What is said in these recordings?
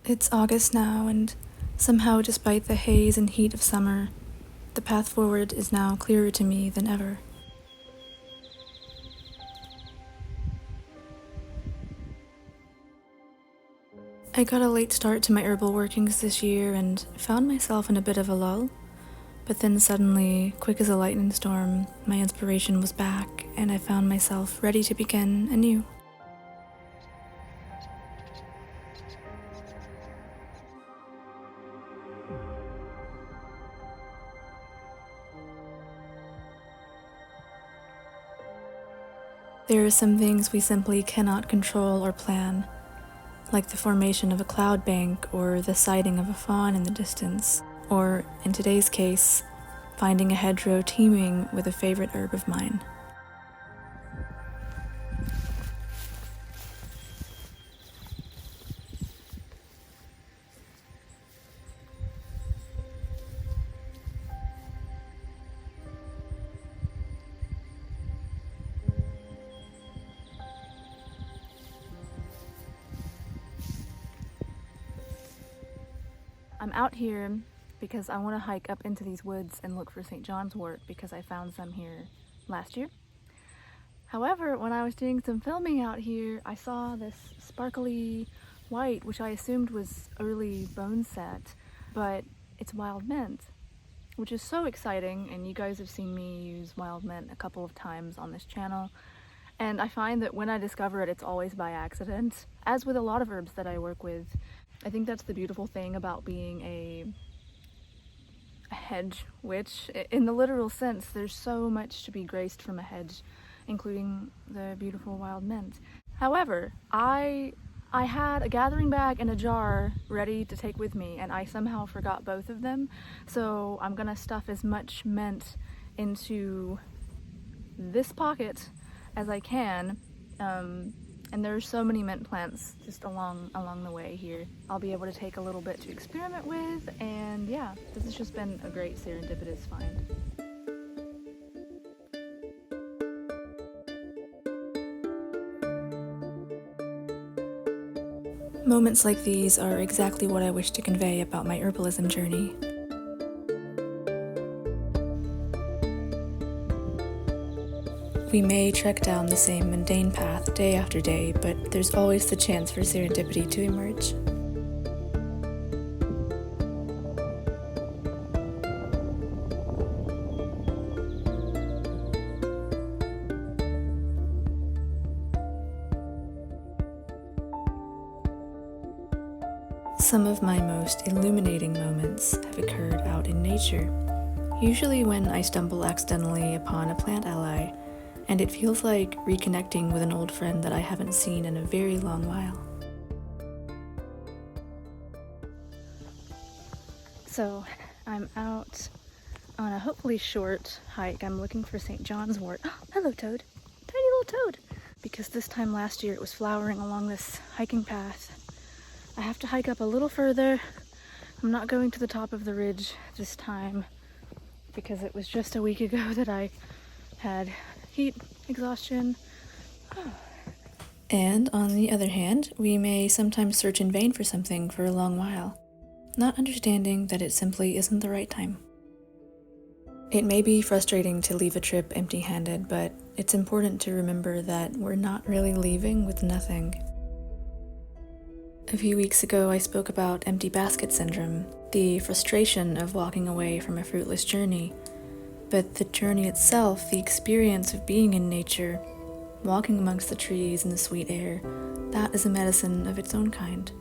It's August now, and somehow, despite the haze and heat of summer, the path forward is now clearer to me than ever. I got a late start to my herbal workings this year and found myself in a bit of a lull, but then suddenly, quick as a lightning storm, my inspiration was back and I found myself ready to begin anew. There are some things we simply cannot control or plan, like the formation of a cloud bank or the sighting of a fawn in the distance, or, in today's case, finding a hedgerow teeming with a favorite herb of mine. I'm out here because I want to hike up into these woods and look for St. John's wort because I found some here last year. However, when I was doing some filming out here, I saw this sparkly white, which I assumed was early bone set, but it's wild mint, which is so exciting, and you guys have seen me use wild mint a couple of times on this channel. And I find that when I discover it, it's always by accident, as with a lot of herbs that I work with. I think that's the beautiful thing about being a hedge witch. In the literal sense, there's so much to be graced from a hedge, including the beautiful wild mint. However, I had a gathering bag and a jar ready to take with me, and I somehow forgot both of them. So I'm gonna stuff as much mint into this pocket as I can, and there's so many mint plants just along the way here. I'll be able to take a little bit to experiment with, and yeah, this has just been a great serendipitous find. Moments like these are exactly what I wish to convey about my herbalism journey. We may trek down the same mundane path day after day, but there's always the chance for serendipity to emerge. Some of my most illuminating moments have occurred out in nature, usually when I stumble accidentally upon a plant ally, and it feels like reconnecting with an old friend that I haven't seen in a very long while. So I'm out on a hopefully short hike. I'm looking for St. John's wort. Oh, hello toad. Tiny little toad. Because this time last year it was flowering along this hiking path. I have to hike up a little further. I'm not going to the top of the ridge this time because it was just a week ago that I had heat exhaustion. And on the other hand, we may sometimes search in vain for something for a long while, not understanding that it simply isn't the right time. It may be frustrating to leave a trip empty-handed, but it's important to remember that we're not really leaving with nothing. A few weeks ago, I spoke about empty basket syndrome, the frustration of walking away from a fruitless journey. But the journey itself, the experience of being in nature, walking amongst the trees and the sweet air, that is a medicine of its own kind.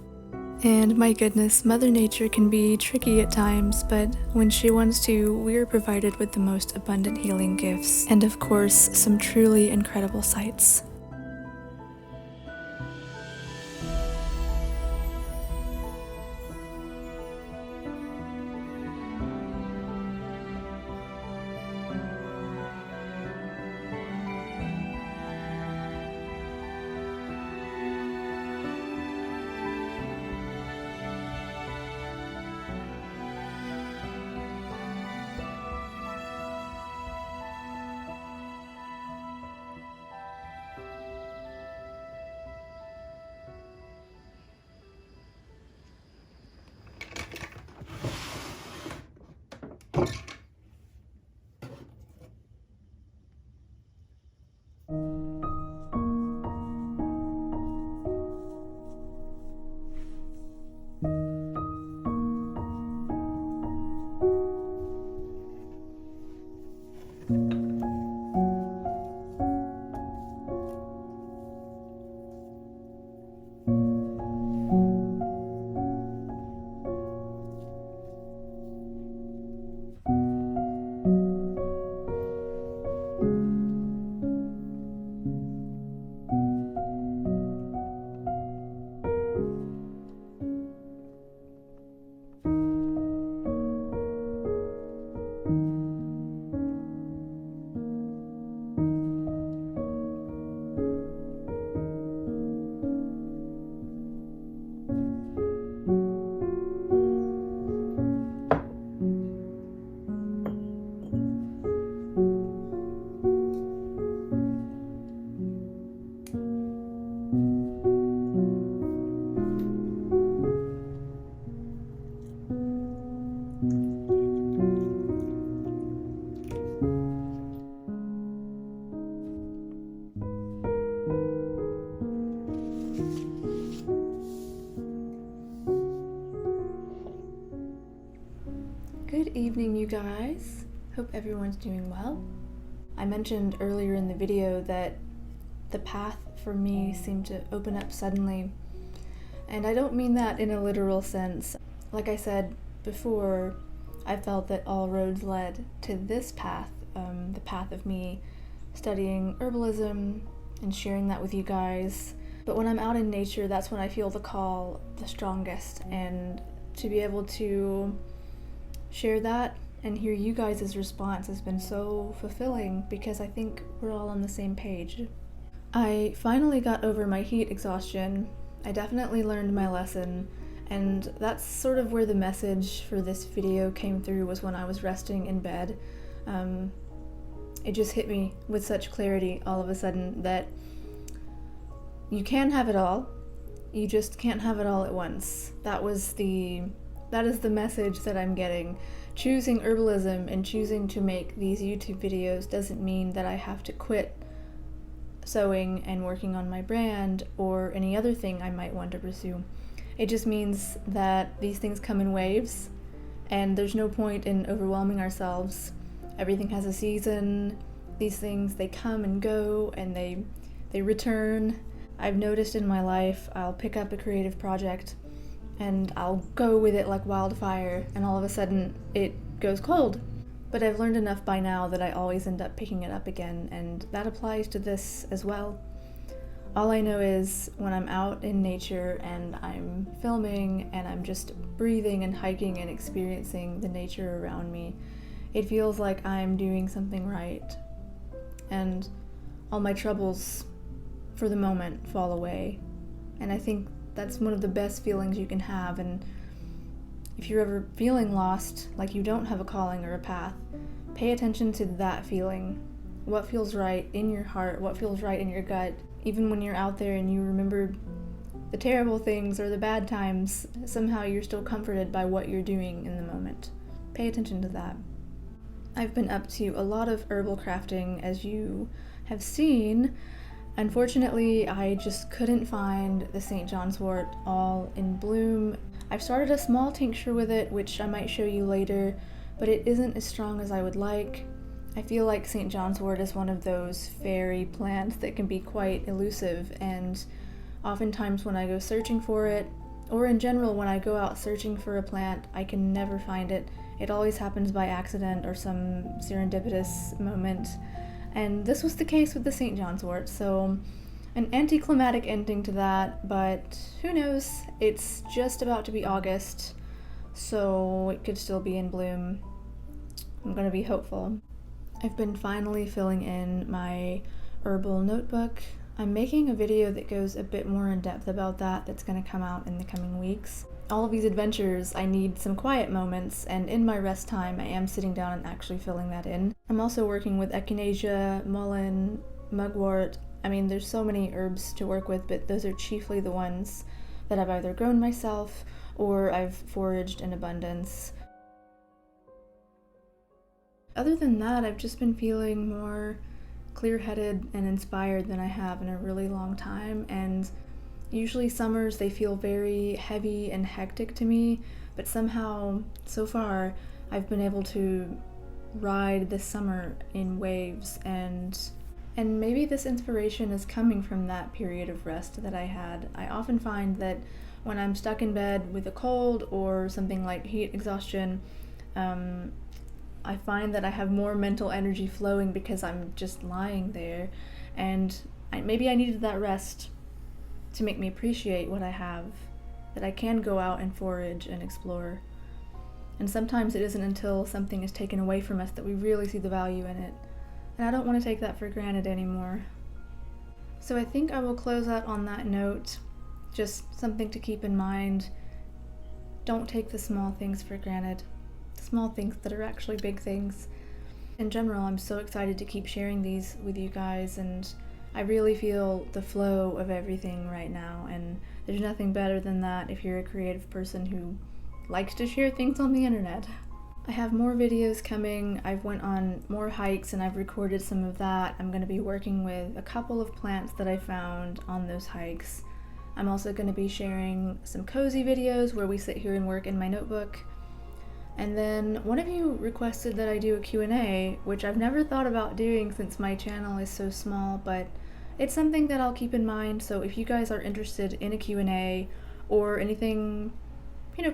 And my goodness, Mother Nature can be tricky at times, but when she wants to, we're provided with the most abundant healing gifts, and of course, some truly incredible sights. Good evening, you guys. Hope everyone's doing well. I mentioned earlier in the video that the path for me seemed to open up suddenly, and I don't mean that in a literal sense. Like I said before, I felt that all roads led to this path, the path of me studying herbalism and sharing that with you guys. But when I'm out in nature, that's when I feel the call the strongest, and to be able to share that and hear you guys' response has been so fulfilling because I think we're all on the same page. I finally got over my heat exhaustion. I definitely learned my lesson, and that's sort of where the message for this video came through, was when I was resting in bed. It just hit me with such clarity all of a sudden that you can have it all, you just can't have it all at once. That is the message that I'm getting. Choosing herbalism and choosing to make these YouTube videos doesn't mean that I have to quit sewing and working on my brand or any other thing I might want to pursue. It just means that these things come in waves, and there's no point in overwhelming ourselves. Everything has a season. These things, they come and go, and they return. I've noticed in my life, I'll pick up a creative project and I'll go with it like wildfire, and all of a sudden it goes cold. But I've learned enough by now that I always end up picking it up again, and that applies to this as well. All I know is when I'm out in nature and I'm filming and I'm just breathing and hiking and experiencing the nature around me, it feels like I'm doing something right. And all my troubles, for the moment, fall away. And I think that's one of the best feelings you can have. And if you're ever feeling lost, like you don't have a calling or a path, pay attention to that feeling. What feels right in your heart, what feels right in your gut. Even when you're out there and you remember the terrible things or the bad times, somehow you're still comforted by what you're doing in the moment. Pay attention to that. I've been up to a lot of herbal crafting, as you have seen. Unfortunately, I just couldn't find the St. John's wort all in bloom. I've started a small tincture with it, which I might show you later, but it isn't as strong as I would like. I feel like St. John's wort is one of those fairy plants that can be quite elusive, and oftentimes when I go searching for it, or in general when I go out searching for a plant, I can never find it. It always happens by accident or some serendipitous moment. And this was the case with the St. John's wort, so an anticlimactic ending to that, but who knows? It's just about to be August, so it could still be in bloom. I'm gonna be hopeful. I've been finally filling in my herbal notebook. I'm making a video that goes a bit more in depth about that that's gonna come out in the coming weeks. All of these adventures, I need some quiet moments, and in my rest time, I am sitting down and actually filling that in. I'm also working with echinacea, mullein, mugwort. I mean, there's so many herbs to work with, but those are chiefly the ones that I've either grown myself or I've foraged in abundance. Other than that, I've just been feeling more clear-headed and inspired than I have in a really long time, and usually summers, they feel very heavy and hectic to me, but somehow, so far, I've been able to ride this summer in waves, and maybe this inspiration is coming from that period of rest that I had. I often find that when I'm stuck in bed with a cold or something like heat exhaustion, I find that I have more mental energy flowing because I'm just lying there, and maybe I needed that rest to make me appreciate what I have, that I can go out and forage and explore. And sometimes it isn't until something is taken away from us that we really see the value in it, and I don't want to take that for granted anymore. So I think I will close out on that note, just something to keep in mind. Don't take the small things for granted, the small things that are actually big things. In general, I'm so excited to keep sharing these with you guys, and I really feel the flow of everything right now, and there's nothing better than that if you're a creative person who likes to share things on the internet. I have more videos coming. I've went on more hikes and I've recorded some of that. I'm going to be working with a couple of plants that I found on those hikes. I'm also going to be sharing some cozy videos where we sit here and work in my notebook. And then one of you requested that I do a Q&A, which I've never thought about doing since my channel is so small, but it's something that I'll keep in mind. So if you guys are interested in a Q&A or anything,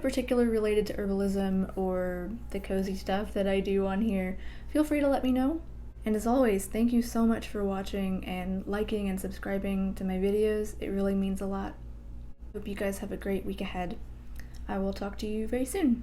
particular related to herbalism or the cozy stuff that I do on here, feel free to let me know. And as always, thank you so much for watching and liking and subscribing to my videos. It really means a lot. Hope you guys have a great week ahead. I will talk to you very soon.